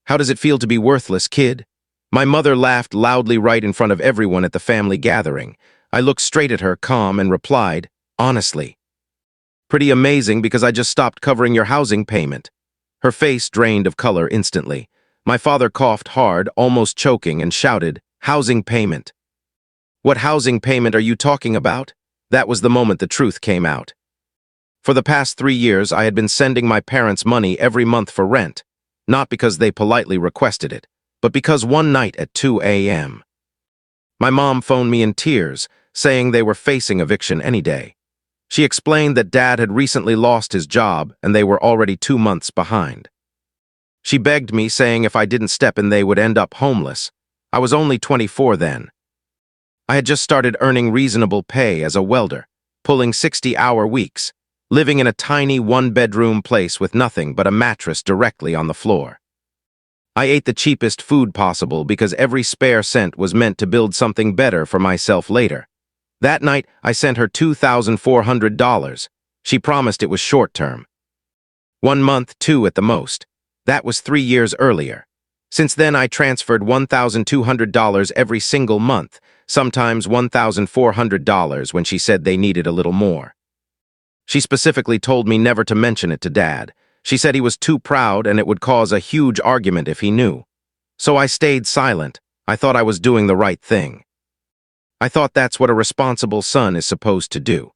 How does it feel to be worthless, kid? My mother laughed loudly right in front of everyone at the family gathering. I looked straight at her, calm, and replied, honestly. Pretty amazing because I just stopped covering your housing payment. Her face drained of color instantly. My father coughed hard, almost choking, and shouted, housing payment. What housing payment are you talking about? That was the moment the truth came out. For the past 3 years, I had been sending my parents money every month for rent, not because they politely requested it, but because one night at 2 a.m. my mom phoned me in tears, saying they were facing eviction any day. She explained that Dad had recently lost his job and they were already 2 months behind. She begged me, saying if I didn't step in they would end up homeless. I was only 24 then. I had just started earning reasonable pay as a welder, pulling 60-hour weeks, living in a tiny one-bedroom place with nothing but a mattress directly on the floor. I ate the cheapest food possible because every spare cent was meant to build something better for myself later. That night, I sent her $2,400. She promised it was short-term. 1 month, 2 at the most. That was 3 years earlier. Since then, I transferred $1,200 every single month, sometimes $1,400 when she said they needed a little more. She specifically told me never to mention it to Dad. She said he was too proud and it would cause a huge argument if he knew. So I stayed silent. I thought I was doing the right thing. I thought that's what a responsible son is supposed to do.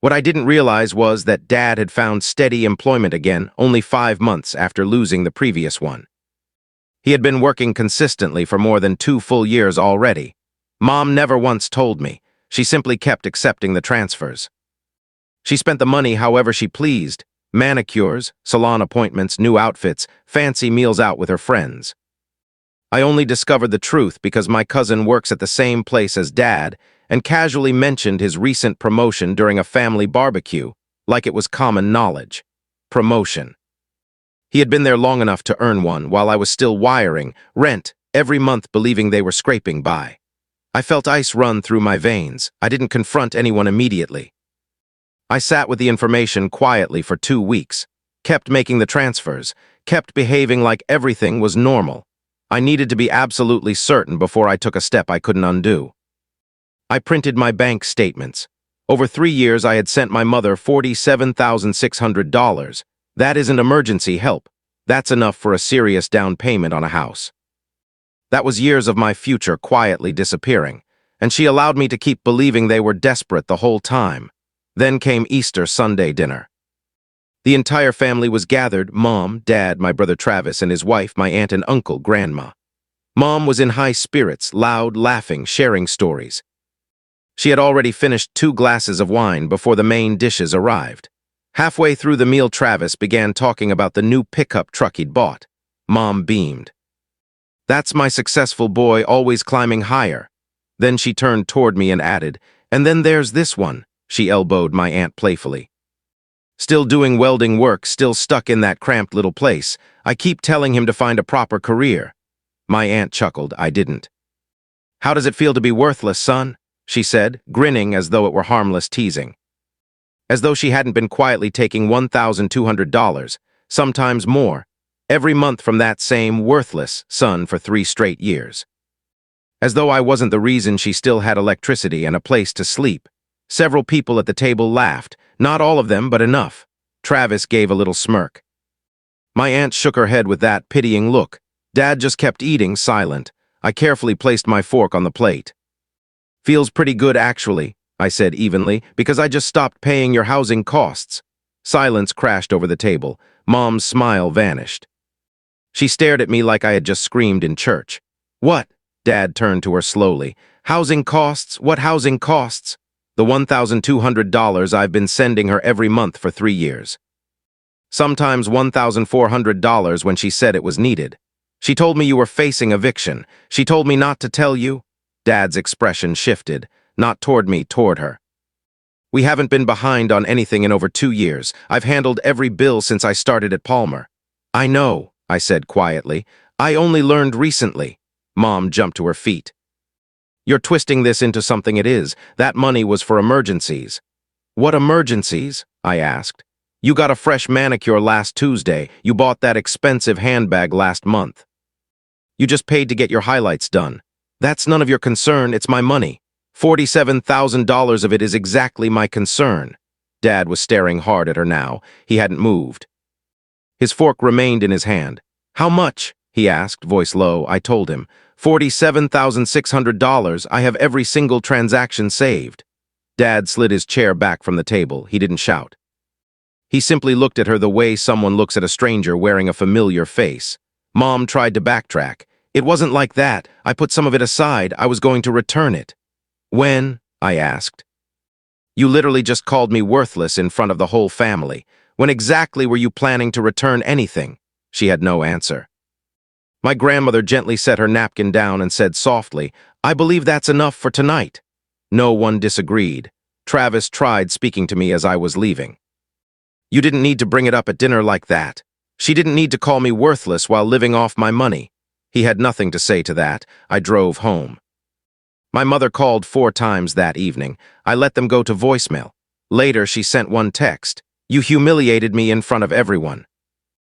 What I didn't realize was that Dad had found steady employment again only 5 months after losing the previous one. He had been working consistently for more than 2 full years already. Mom never once told me. She simply kept accepting the transfers. She spent the money however she pleased. Manicures, salon appointments, new outfits, fancy meals out with her friends. I only discovered the truth because my cousin works at the same place as Dad and casually mentioned his recent promotion during a family barbecue, like it was common knowledge. Promotion. He had been there long enough to earn one while I was still wiring rent every month, believing they were scraping by. I felt ice run through my veins. I didn't confront anyone immediately. I sat with the information quietly for 2 weeks, kept making the transfers, kept behaving like everything was normal. I needed to be absolutely certain before I took a step I couldn't undo. I printed my bank statements. Over 3 years, I had sent my mother $47,600. That isn't emergency help. That's enough for a serious down payment on a house. That was years of my future quietly disappearing, and she allowed me to keep believing they were desperate the whole time. Then came Easter Sunday dinner. The entire family was gathered: Mom, Dad, my brother Travis, and his wife, my aunt and uncle, Grandma. Mom was in high spirits, loud, laughing, sharing stories. She had already finished 2 glasses of wine before the main dishes arrived. Halfway through the meal, Travis began talking about the new pickup truck he'd bought. Mom beamed. That's my successful boy, always climbing higher. Then she turned toward me and added, and then there's this one. She elbowed my aunt playfully. Still doing welding work, still stuck in that cramped little place. I keep telling him to find a proper career. My aunt chuckled. I didn't. How does it feel to be worthless, son? She said, grinning as though it were harmless teasing. As though she hadn't been quietly taking $1,200, sometimes more, every month from that same worthless son for 3 straight years. As though I wasn't the reason she still had electricity and a place to sleep. Several people at the table laughed, not all of them, but enough. Travis gave a little smirk. My aunt shook her head with that pitying look. Dad just kept eating, silent. I carefully placed my fork on the plate. Feels pretty good, actually, I said evenly, because I just stopped paying your housing costs. Silence crashed over the table. Mom's smile vanished. She stared at me like I had just screamed in church. What? Dad turned to her slowly. Housing costs? What housing costs? The $1,200 I've been sending her every month for 3 years. Sometimes $1,400 when she said it was needed. She told me you were facing eviction. She told me not to tell you. Dad's expression shifted, not toward me, toward her. We haven't been behind on anything in over 2 years. I've handled every bill since I started at Palmer. I know, I said quietly. I only learned recently. Mom jumped to her feet. You're twisting this into something it is. That money was for emergencies. What emergencies? I asked. You got a fresh manicure last Tuesday. You bought that expensive handbag last month. You just paid to get your highlights done. That's none of your concern, it's my money. $47,000 of it is exactly my concern. Dad was staring hard at her now. He hadn't moved. His fork remained in his hand. How much? He asked, voice low. I told him. $47,600. I have every single transaction saved. Dad slid his chair back from the table. He didn't shout. He simply looked at her the way someone looks at a stranger wearing a familiar face. Mom tried to backtrack. It wasn't like that. I put some of it aside. I was going to return it. When? I asked. You literally just called me worthless in front of the whole family. When exactly were you planning to return anything? She had no answer. My grandmother gently set her napkin down and said softly, I believe that's enough for tonight. No one disagreed. Travis tried speaking to me as I was leaving. You didn't need to bring it up at dinner like that. She didn't need to call me worthless while living off my money. He had nothing to say to that. I drove home. My mother called 4 times that evening. I let them go to voicemail. Later, she sent one text. You humiliated me in front of everyone.